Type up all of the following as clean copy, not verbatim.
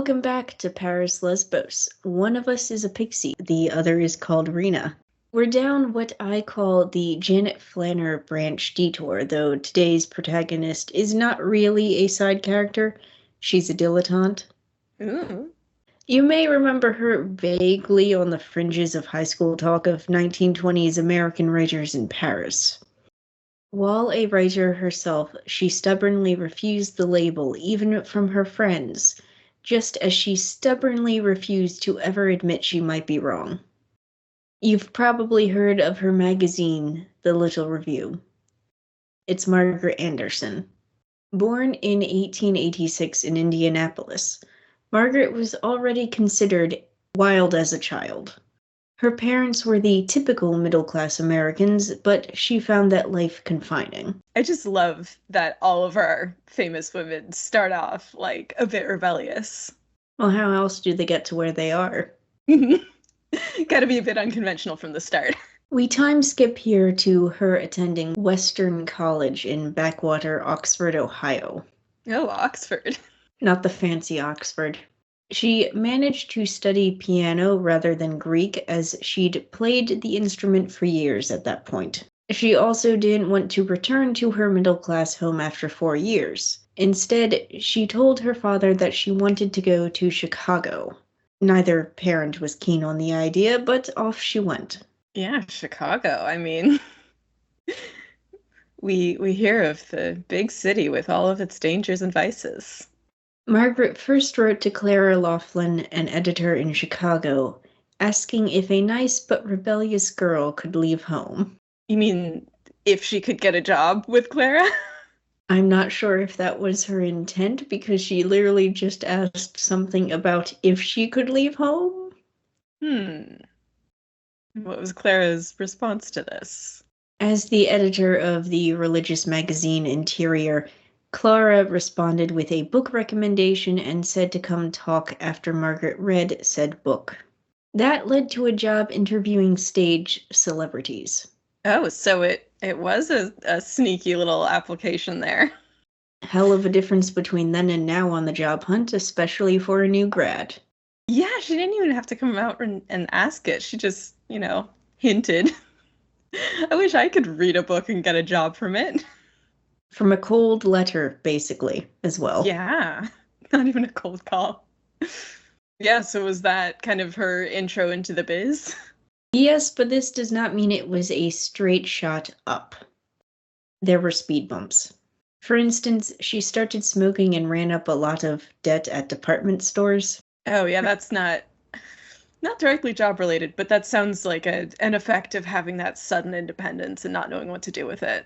Welcome back to Paris Lesbos. One of us is a pixie, the other is called Rena. We're down what I call the Janet Flanner branch detour, though today's protagonist is not really a side character. She's a dilettante. Ooh. You may remember her vaguely on the fringes of high school talk of 1920s American writers in Paris. While a writer herself, she stubbornly refused the label even from her friends, just as she stubbornly refused to ever admit she might be wrong. You've probably heard of her magazine, The Little Review. It's Margaret Anderson. Born in 1886 in Indianapolis, Margaret was already considered wild as a child. Her parents were the typical middle-class Americans, but she found that life confining. I just love that all of our famous women start off like a bit rebellious. Well, how else do they get to where they are? Gotta be a bit unconventional from the start. We time skip here to her attending Western College in backwater Oxford, Ohio. Oh, Oxford. Not the fancy Oxford. She managed to study piano rather than Greek, as she'd played the instrument for years at that point. She also didn't want to return to her middle-class home after 4 years. Instead, she told her father that she wanted to go to Chicago. Neither parent was keen on the idea, but off she went. Yeah, Chicago. I mean, we hear of the big city with all of its dangers and vices. Margaret first wrote to Clara Laughlin, an editor in Chicago, asking if a nice but rebellious girl could leave home. You mean if she could get a job with Clara? I'm not sure if that was her intent, because she literally just asked something about if she could leave home. What was Clara's response to this? As the editor of the religious magazine Interior, Clara responded with a book recommendation and said to come talk after Margaret read said book. That led to a job interviewing stage celebrities. Oh, so it was a sneaky little application there. Hell of a difference between then and now on the job hunt, especially for a new grad. Yeah, she didn't even have to come out and ask it. She just, hinted. I wish I could read a book and get a job from it. From a cold letter, basically, as well. Yeah, not even a cold call. Yeah, so was that kind of her intro into the biz? Yes, but this does not mean it was a straight shot up. There were speed bumps. For instance, she started smoking and ran up a lot of debt at department stores. Oh yeah, that's not directly job related, but that sounds like an effect of having that sudden independence and not knowing what to do with it.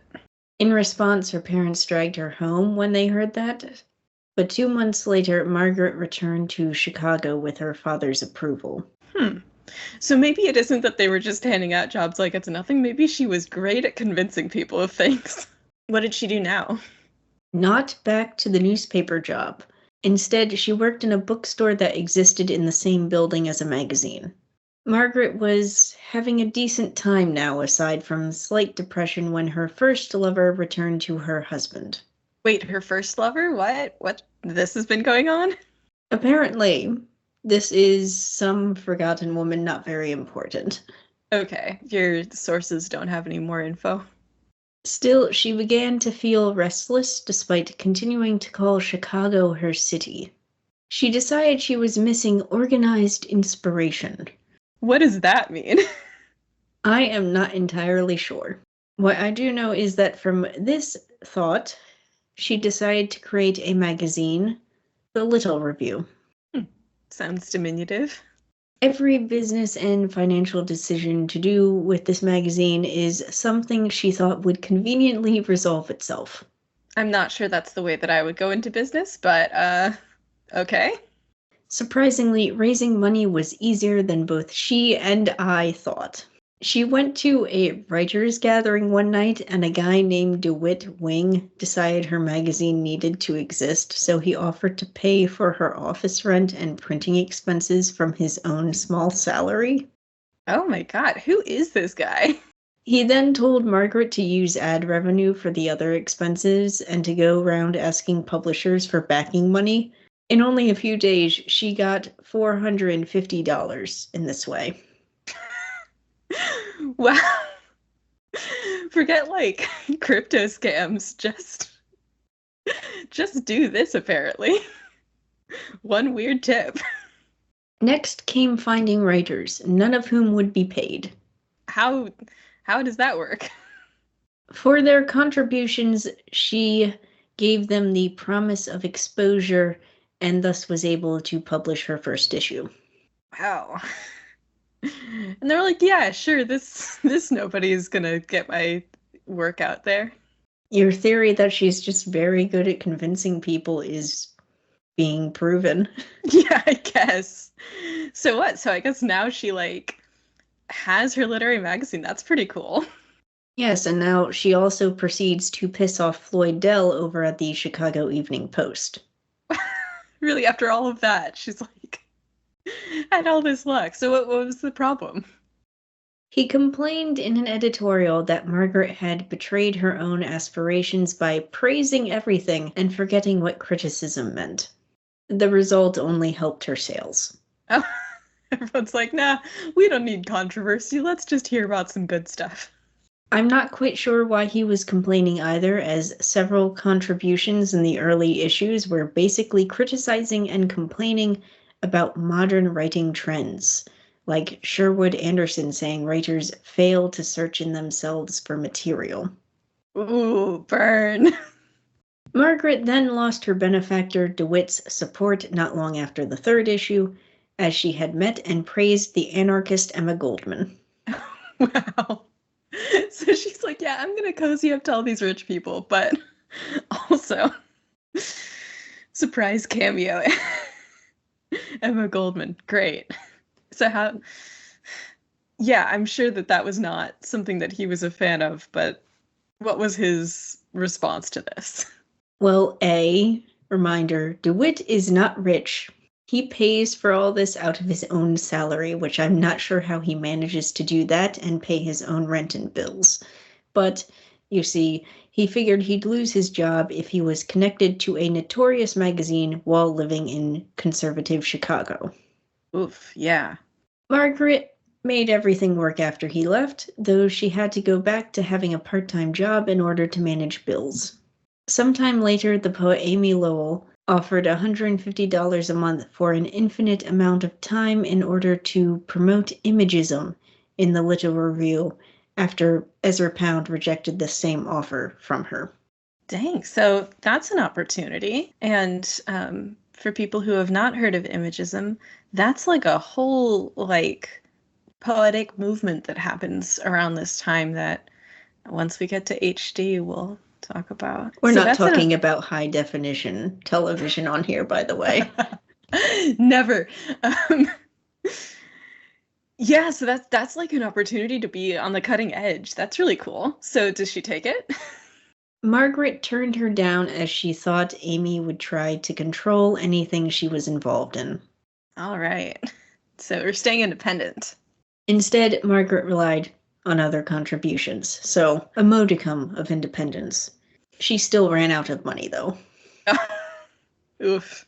In response, her parents dragged her home when they heard that. But 2 months later, Margaret returned to Chicago with her father's approval. So maybe it isn't that they were just handing out jobs like it's nothing. Maybe she was great at convincing people of things. What did she do now? Not back to the newspaper job. Instead, she worked in a bookstore that existed in the same building as a magazine. Margaret was having a decent time now, aside from slight depression when her first lover returned to her husband. Wait, her first lover? What? This has been going on? Apparently. This is some forgotten woman, not very important. Okay, your sources don't have any more info. Still, she began to feel restless despite continuing to call Chicago her city. She decided she was missing organized inspiration. What does that mean? I am not entirely sure. What I do know is that from this thought, she decided to create a magazine, The Little Review. Sounds diminutive. Every business and financial decision to do with this magazine is something she thought would conveniently resolve itself. I'm not sure that's the way that I would go into business, but, okay. Surprisingly, raising money was easier than both she and I thought. She went to a writers' gathering one night, and a guy named DeWitt Wing decided her magazine needed to exist, so he offered to pay for her office rent and printing expenses from his own small salary. Oh my god, who is this guy? He then told Margaret to use ad revenue for the other expenses and to go around asking publishers for backing money. In only a few days, she got $450 in this way. Wow. Forget like crypto scams. Just do this apparently. One weird tip. Next came finding writers, none of whom would be paid. How does that work? For their contributions, she gave them the promise of exposure and thus was able to publish her first issue. Wow. And they're like, yeah, sure, this nobody is gonna get my work out there. Your theory that she's just very good at convincing people is being proven. Yeah, I guess. So what? So I guess now she like has her literary magazine. That's pretty cool. Yes, and now she also proceeds to piss off Floyd Dell over at the Chicago Evening Post. Really, after all of that, she's like had all this luck. So what was the problem? He complained in an editorial that Margaret had betrayed her own aspirations by praising everything and forgetting what criticism meant. The result only helped her sales. Oh, everyone's like, nah, we don't need controversy. Let's just hear about some good stuff. I'm not quite sure why he was complaining either, as several contributions in the early issues were basically criticizing and complaining about modern writing trends, like Sherwood Anderson saying writers fail to search in themselves for material. Ooh, burn. Margaret then lost her benefactor DeWitt's support not long after the third issue, as she had met and praised the anarchist Emma Goldman. Wow. So she's like, yeah, I'm gonna cozy up to all these rich people, but also surprise cameo. Emma Goldman, great. So how? Yeah, I'm sure that was not something that he was a fan of, but what was his response to this? Well, reminder, DeWitt is not rich. He pays for all this out of his own salary, which I'm not sure how he manages to do that and pay his own rent and bills. But, you see, he figured he'd lose his job if he was connected to a notorious magazine while living in conservative Chicago. Oof, yeah. Margaret made everything work after he left, though she had to go back to having a part-time job in order to manage bills. Sometime later, the poet Amy Lowell offered $150 a month for an infinite amount of time in order to promote imagism in the Little Review after Ezra Pound rejected the same offer from her. Dang, so that's an opportunity. And for people who have not heard of imagism, that's like a whole like poetic movement that happens around this time that once we get to HD, we'll talk about. We're not talking about high definition television on here, by the way. Never. Yeah, so that's like an opportunity to be on the cutting edge. That's really cool. So does she take it? Margaret turned her down as she thought Amy would try to control anything she was involved in. All right. So we're staying independent. Instead, Margaret relied on other contributions, so a modicum of independence. She still ran out of money, though. Oof.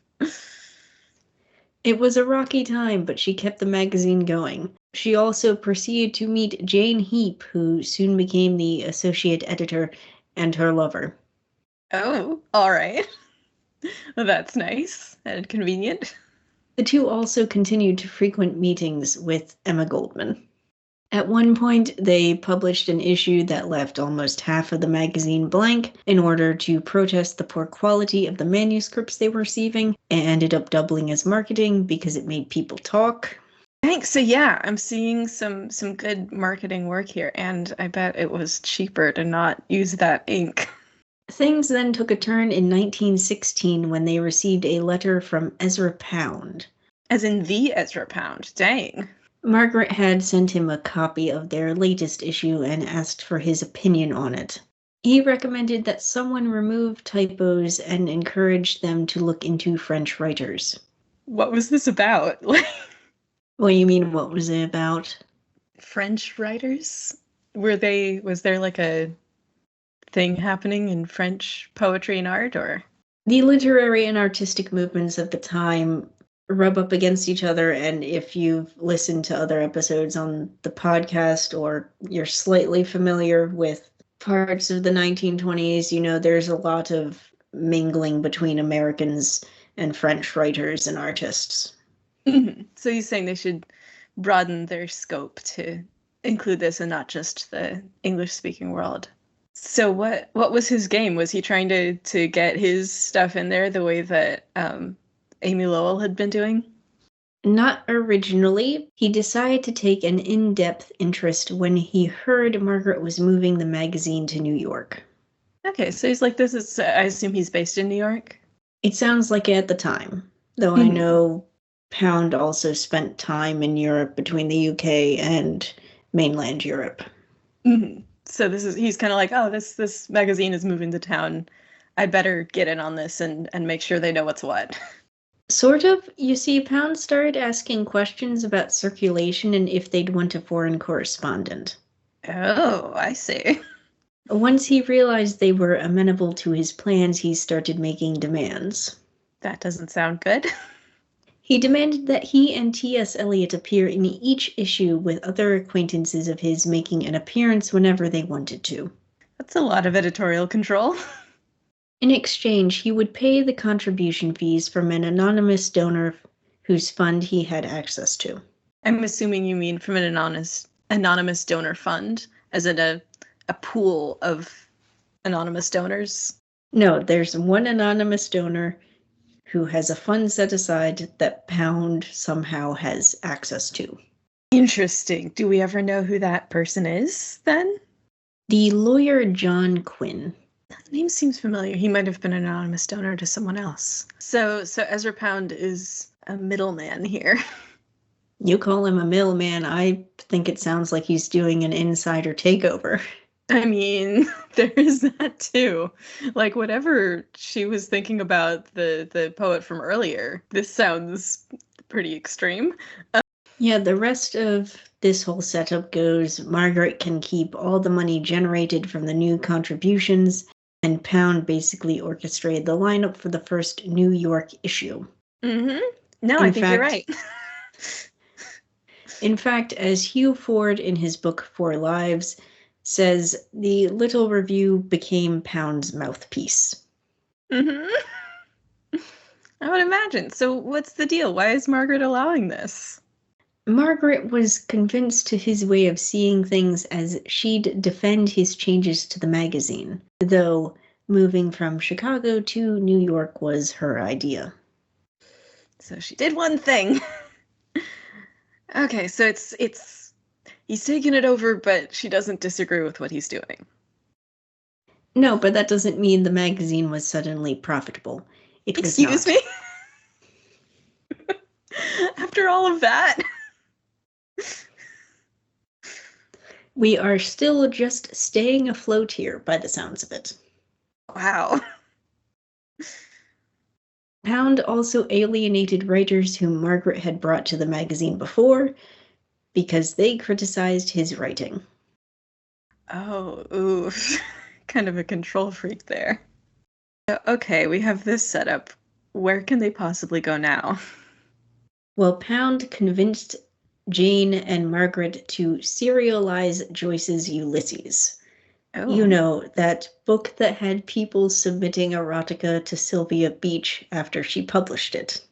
It was a rocky time, but she kept the magazine going. She also proceeded to meet Jane Heap, who soon became the associate editor and her lover. Oh, all right. Well, that's nice and convenient. The two also continued to frequent meetings with Emma Goldman. At one point, they published an issue that left almost half of the magazine blank in order to protest the poor quality of the manuscripts they were receiving, and ended up doubling as marketing because it made people talk. Thanks. So yeah, I'm seeing some good marketing work here, and I bet it was cheaper to not use that ink. Things then took a turn in 1916 when they received a letter from Ezra Pound. As in the Ezra Pound. Dang. Margaret had sent him a copy of their latest issue and asked for his opinion on it. He recommended that someone remove typos and encouraged them to look into French writers. What was this about? What do you mean, what was it about? French writers? Was there like a thing happening in French poetry and art, or? The literary and artistic movements of the time rub up against each other, and if you've listened to other episodes on the podcast or you're slightly familiar with parts of the 1920s, you know there's a lot of mingling between Americans and French writers and artists. So he's saying they should broaden their scope to include this and not just the English-speaking world. So what was his game? Was he trying to get his stuff in there the way that Amy Lowell had been doing? Not originally. He decided to take an in-depth interest when he heard Margaret was moving the magazine to New York. Okay, so he's like, this is, I assume he's based in New York? It sounds like it at the time, though I know Pound also spent time in Europe between the UK and mainland Europe. So he's kind of like, oh, this magazine is moving to town. I better get in on this and make sure they know what's what. Sort of. You see, Pound started asking questions about circulation and if they'd want a foreign correspondent. Oh, I see. Once he realized they were amenable to his plans, he started making demands. That doesn't sound good. He demanded that he and T.S. Eliot appear in each issue with other acquaintances of his making an appearance whenever they wanted to. That's a lot of editorial control. In exchange, he would pay the contribution fees from an anonymous donor whose fund he had access to. I'm assuming you mean from an anonymous donor fund, as in a pool of anonymous donors? No, there's one anonymous donor who has a fund set aside that Pound somehow has access to. Interesting. Do we ever know who that person is, then? The lawyer John Quinn. That name seems familiar. He might have been an anonymous donor to someone else. So Ezra Pound is a middleman here. You call him a middleman. I think it sounds like he's doing an insider takeover. I mean, there is that too. Like, whatever she was thinking about the poet from earlier, this sounds pretty extreme. Yeah, the rest of this whole setup goes, Margaret can keep all the money generated from the new contributions, and Pound basically orchestrated the lineup for the first New York issue. No, I think you're right. In fact, as Hugh Ford in his book Four Lives says, the little review became Pound's mouthpiece. I would imagine. So what's the deal? Why is Margaret allowing this? Margaret was convinced to his way of seeing things as she'd defend his changes to the magazine, though moving from Chicago to New York was her idea. So she did one thing. Okay, so he's taking it over, but she doesn't disagree with what he's doing. No, but that doesn't mean the magazine was suddenly profitable. Excuse me? After all of that? We are still just staying afloat here, by the sounds of it. Wow. Pound also alienated writers whom Margaret had brought to the magazine before, because they criticized his writing. Oh, oof. Kind of a control freak there. Okay, we have this setup. Where can they possibly go now? Well, Pound convinced Jane and Margaret to serialize Joyce's Ulysses. Oh. You know, that book that had people submitting erotica to Sylvia Beach after she published it.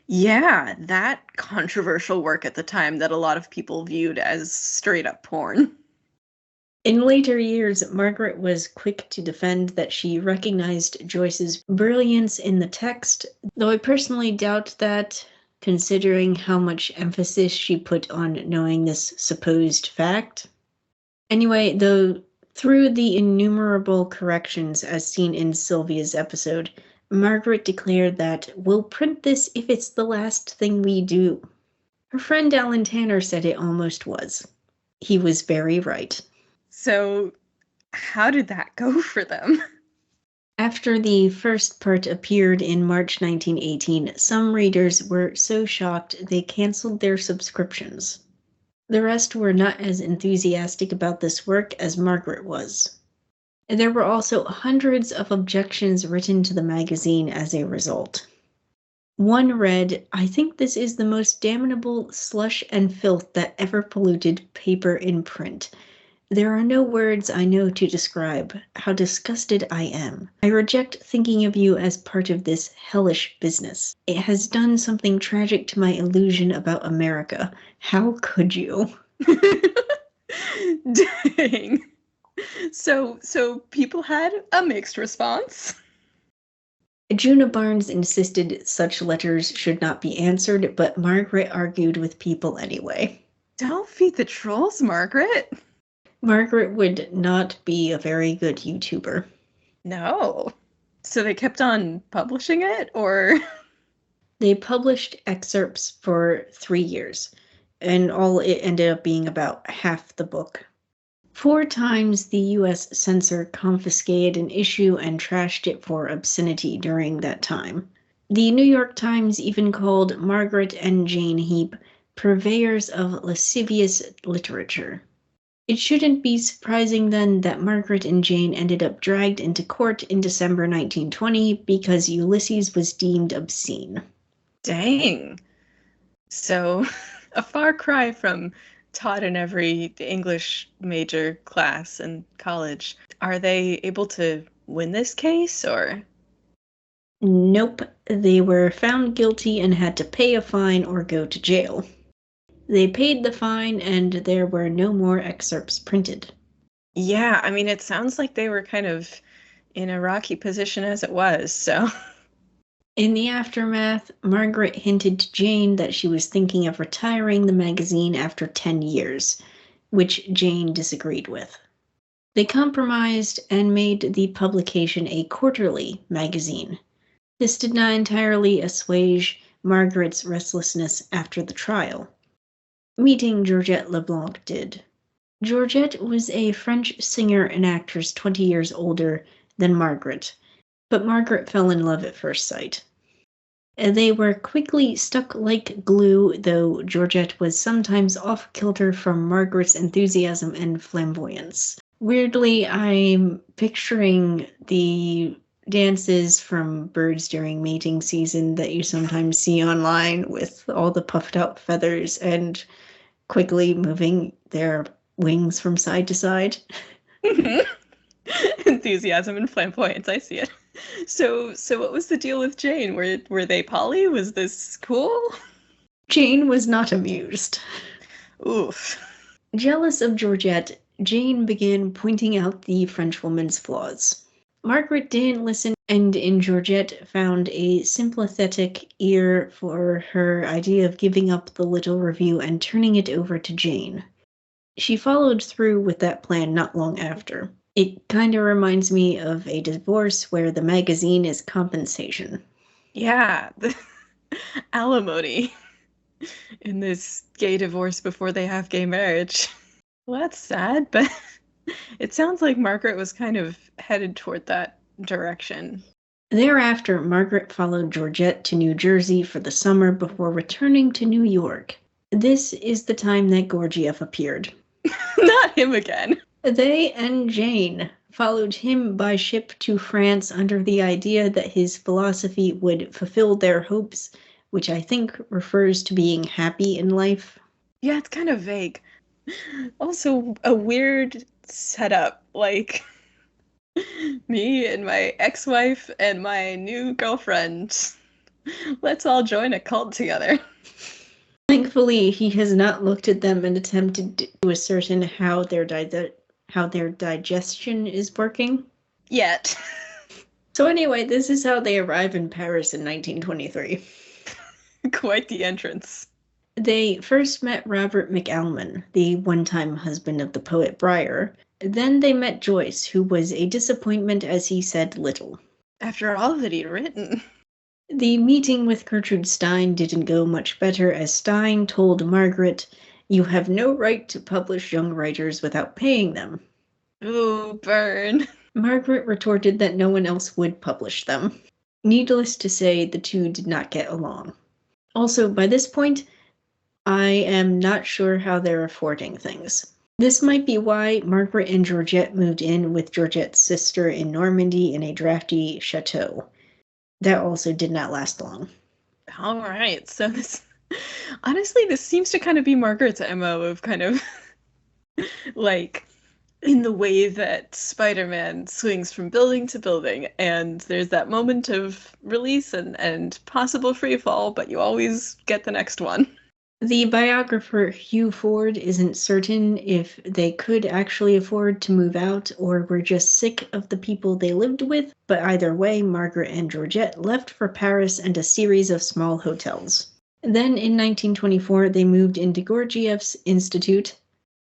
Yeah, that controversial work at the time that a lot of people viewed as straight up porn. In later years, Margaret was quick to defend that she recognized Joyce's brilliance in the text, though I personally doubt that, considering how much emphasis she put on knowing this supposed fact. Anyway, though, through the innumerable corrections as seen in Sylvia's episode, Margaret declared that, "We'll print this if it's the last thing we do." Her friend Alan Tanner said it almost was. He was very right. So, how did that go for them? After the first part appeared in March 1918, some readers were so shocked they canceled their subscriptions. The rest were not as enthusiastic about this work as Margaret was. There were also hundreds of objections written to the magazine as a result. One read, "I think this is the most damnable slush and filth that ever polluted paper in print. There are no words I know to describe how disgusted I am. I reject thinking of you as part of this hellish business. It has done something tragic to my illusion about America. How could you?" Dang. So people had a mixed response. Juna Barnes insisted such letters should not be answered, but Margaret argued with people anyway. Don't feed the trolls, Margaret. Margaret would not be a very good YouTuber. No. So they kept on publishing it, or? They published excerpts for 3 years, and all it ended up being about half the book. 4 times the U.S. censor confiscated an issue and trashed it for obscenity during that time. The New York Times even called Margaret and Jane Heap purveyors of lascivious literature. It shouldn't be surprising then that Margaret and Jane ended up dragged into court in December 1920 because Ulysses was deemed obscene. Dang. So, a far cry from taught in every English major class in college. Are they able to win this case, or? Nope, they were found guilty and had to pay a fine or go to jail. They paid the fine and there were no more excerpts printed. Yeah, I mean, it sounds like they were kind of in a rocky position as it was, so. In the aftermath, Margaret hinted to Jane that she was thinking of retiring the magazine after 10 years, which Jane disagreed with. They compromised and made the publication a quarterly magazine. This did not entirely assuage Margaret's restlessness after the trial. Meeting Georgette Leblanc did. Georgette was a French singer and actress 20 years older than Margaret, but Margaret fell in love at first sight. They were quickly stuck like glue, though Georgette was sometimes off-kilter from Margaret's enthusiasm and flamboyance. Weirdly, I'm picturing the dances from birds during mating season that you sometimes see online with all the puffed out feathers and quickly moving their wings from side to side. Enthusiasm and flamboyance, I see it. So what was the deal with Jane? Were they poly? Was this cool? Jane was not amused. Oof. Jealous of Georgette, Jane began pointing out the Frenchwoman's flaws. Margaret didn't listen, and in Georgette found a sympathetic ear for her idea of giving up the little review and turning it over to Jane. She followed through with that plan not long after. It kind of reminds me of a divorce where the magazine is compensation. Yeah, the alimony in this gay divorce before they have gay marriage. Well, that's sad, but it sounds like Margaret was kind of headed toward that direction. Thereafter, Margaret followed Georgette to New Jersey for the summer before returning to New York. This is the time that Gurdjieff appeared. Not him again. They and Jane followed him by ship to France under the idea that his philosophy would fulfill their hopes, which I think refers to being happy in life. Yeah, it's kind of vague. Also, a weird setup, like me and my ex-wife and my new girlfriend. Let's all join a cult together. Thankfully, he has not looked at them and attempted to ascertain how their digestion is working. Yet. So anyway, this is how they arrive in Paris in 1923. Quite the entrance. They first met Robert McAlmon, the one-time husband of the poet Briar. Then they met Joyce, who was a disappointment as he said little. After all that he'd written. The meeting with Gertrude Stein didn't go much better as Stein told Margaret, "You have no right to publish young writers without paying them." Ooh, burn. Margaret retorted that no one else would publish them. Needless to say, the two did not get along. Also, by this point, I am not sure how they're affording things. This might be why Margaret and Georgette moved in with Georgette's sister in Normandy in a drafty chateau. That also did not last long. All right. So this honestly, this seems to kind of be Margaret's MO of kind of like in the way that Spider-Man swings from building to building, and there's that moment of release and possible free fall, but you always get the next one. The biographer Hugh Ford isn't certain if they could actually afford to move out or were just sick of the people they lived with, but either way, Margaret and Georgette left for Paris and a series of small hotels. Then in 1924, they moved into Gurdjieff's Institute.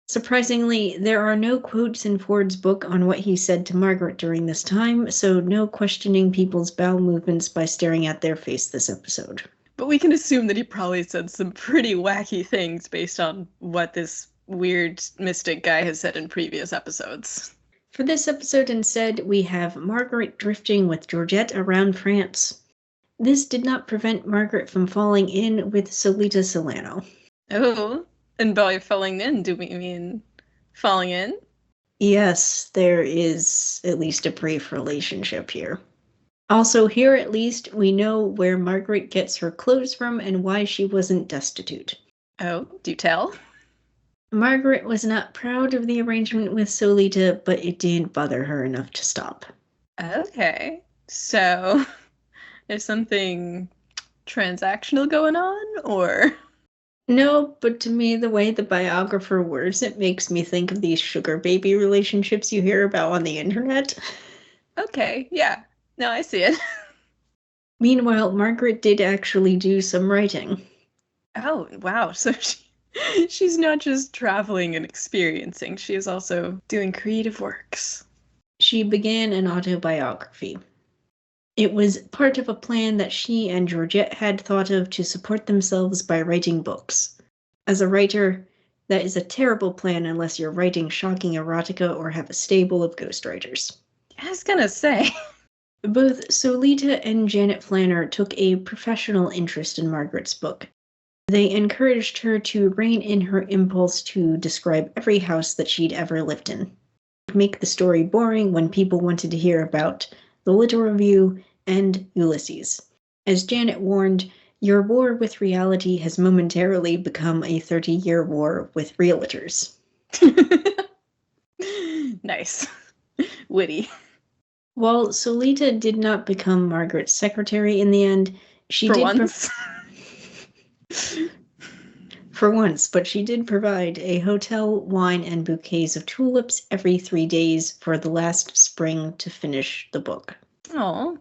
Surprisingly, there are no quotes in Ford's book on what he said to Margaret during this time, so no questioning people's bowel movements by staring at their face this episode. But we can assume that he probably said some pretty wacky things based on what this weird mystic guy has said in previous episodes. For this episode, instead, we have Margaret drifting with Georgette around France. This did not prevent Margaret from falling in with Solita Solano. Oh, and by falling in, do we mean falling in? Yes, there is at least a brief relationship here. Also, here at least, we know where Margaret gets her clothes from and why she wasn't destitute. Oh, do tell? Margaret was not proud of the arrangement with Solita, but it didn't bother her enough to stop. Okay, so is something transactional going on, or? No, but to me, the way the biographer words it makes me think of these sugar baby relationships you hear about on the internet. Okay, yeah. No, I see it. Meanwhile, Margaret did actually do some writing. Oh, wow. So she's not just traveling and experiencing, she is also doing creative works. She began an autobiography. It was part of a plan that she and Georgette had thought of to support themselves by writing books. As a writer, that is a terrible plan unless you're writing shocking erotica or have a stable of ghostwriters. I was gonna say. Both Solita and Janet Flanner took a professional interest in Margaret's book. They encouraged her to rein in her impulse to describe every house that she'd ever lived in. Make the story boring when people wanted to hear about the Little Review and Ulysses. As Janet warned, your war with reality has momentarily become a 30-year war with realtors. Nice. Witty. While Solita did not become Margaret's secretary in the end, she For did once. For once, but she did provide a hotel, wine, and bouquets of tulips every 3 days for the last spring to finish the book. Oh.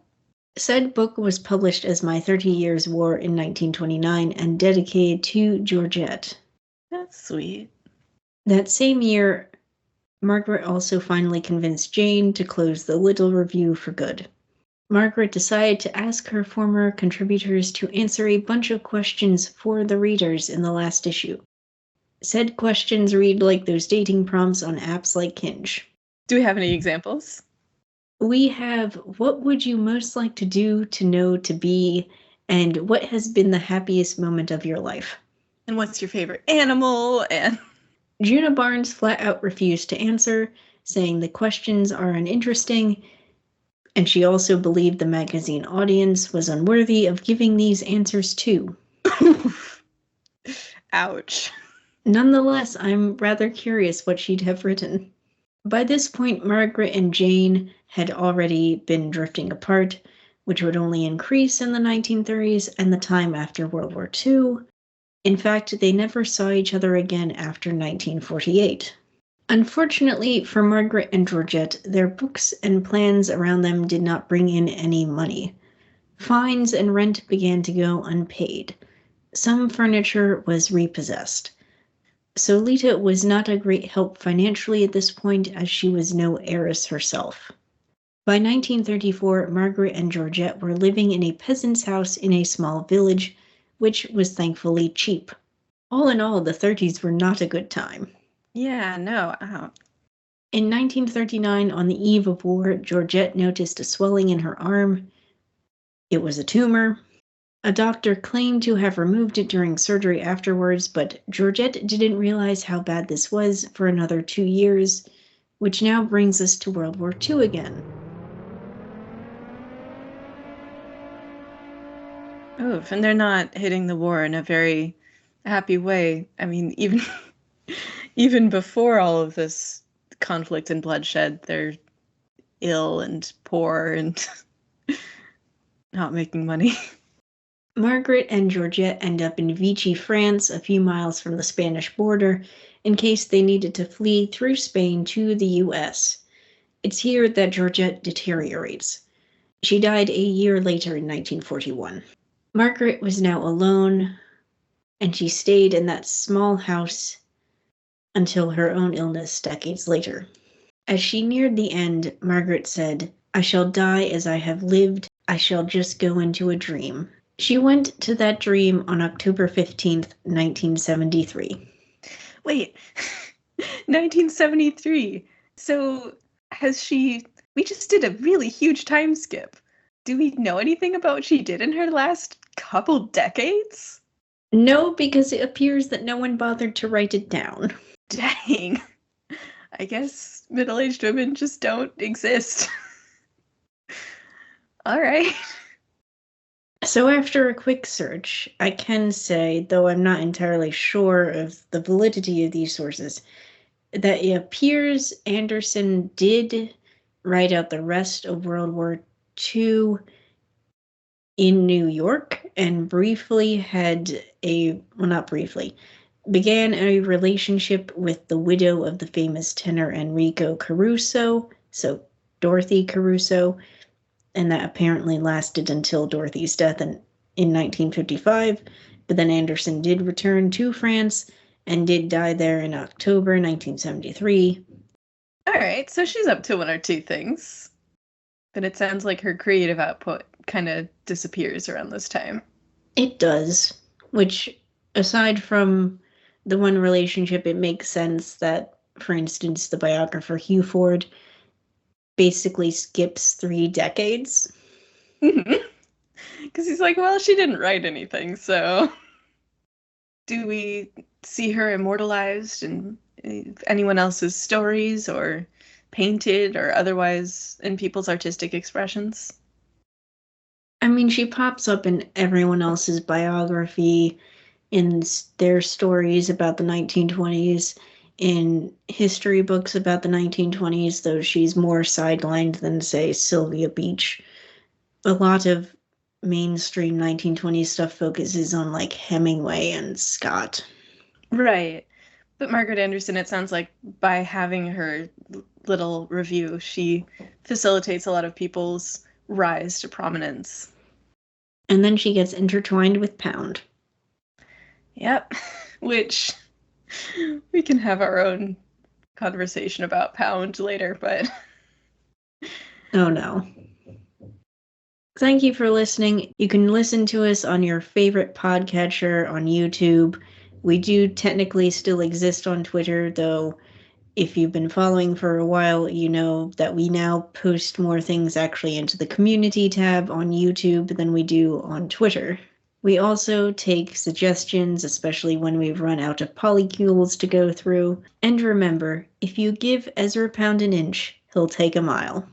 Said book was published as My 30 Years' War in 1929 and dedicated to Georgette. That's sweet. That same year, Margaret also finally convinced Jane to close the Little Review for good. Margaret decided to ask her former contributors to answer a bunch of questions for the readers in the last issue. Said questions read like those dating prompts on apps like Hinge. Do we have any examples? We have what would you most like to do, to know, to be, and what has been the happiest moment of your life. And what's your favorite animal? And Juna Barnes flat out refused to answer, saying the questions are uninteresting, and she also believed the magazine audience was unworthy of giving these answers to. Ouch. Nonetheless, I'm rather curious what she'd have written. By this point, Margaret and Jane had already been drifting apart, which would only increase in the 1930s and the time after World War II. In fact, they never saw each other again after 1948. Unfortunately for Margaret and Georgette, their books and plans around them did not bring in any money. Fines and rent began to go unpaid. Some furniture was repossessed. Solita was not a great help financially at this point, as she was no heiress herself. By 1934, Margaret and Georgette were living in a peasant's house in a small village, which was thankfully cheap. All in all, the 30s were not a good time. Yeah, no. Ow. In 1939, on the eve of war, Georgette noticed a swelling in her arm. It was a tumor. A doctor claimed to have removed it during surgery afterwards, but Georgette didn't realize how bad this was for another 2 years, which now brings us to World War II again. Oof, and they're not hitting the war in a very happy way. I mean, even even before all of this conflict and bloodshed, they're ill and poor and not making money. Margaret and Georgette end up in Vichy, France, a few miles from the Spanish border, in case they needed to flee through Spain to the US. It's here that Georgette deteriorates. She died a year later in 1941. Margaret was now alone, and she stayed in that small house until her own illness decades later. As she neared the end, Margaret said, "I shall die as I have lived. I shall just go into a dream." She went to that dream on October 15th, 1973. Wait, 1973. So we just did a really huge time skip. Do we know anything about what she did in her last couple decades? No, because it appears that no one bothered to write it down. Dang. I guess middle-aged women just don't exist. All right. So after a quick search, I can say, though I'm not entirely sure of the validity of these sources, that it appears Anderson did write out the rest of World War II in New York and began a relationship with the widow of the famous tenor Enrico Caruso, so Dorothy Caruso, and that apparently lasted until Dorothy's death in 1955. But then Anderson did return to France and did die there in October 1973. All right, so she's up to one or two things. But it sounds like her creative output kind of disappears around this time. It does, which, aside from the one relationship, it makes sense that, for instance, the biographer Hugh Ford basically skips 3 decades. Because he's like, well, she didn't write anything, so do we see her immortalized in anyone else's stories or painted or otherwise in people's artistic expressions? I mean, she pops up in everyone else's biography, in their stories about the 1920s, in history books about the 1920s, though she's more sidelined than, say, Sylvia Beach. A lot of mainstream 1920s stuff focuses on, like, Hemingway and Scott. Right. But Margaret Anderson, it sounds like by having her little review, she facilitates a lot of people's rise to prominence. And then she gets intertwined with Pound. Yep. Which we can have our own conversation about Pound later, but... Oh no. Thank you for listening. You can listen to us on your favorite podcatcher on YouTube. We do technically still exist on Twitter, though if you've been following for a while, you know that we now post more things actually into the community tab on YouTube than we do on Twitter. We also take suggestions, especially when we've run out of polycules to go through. And remember, if you give Ezra Pound an inch, he'll take a mile.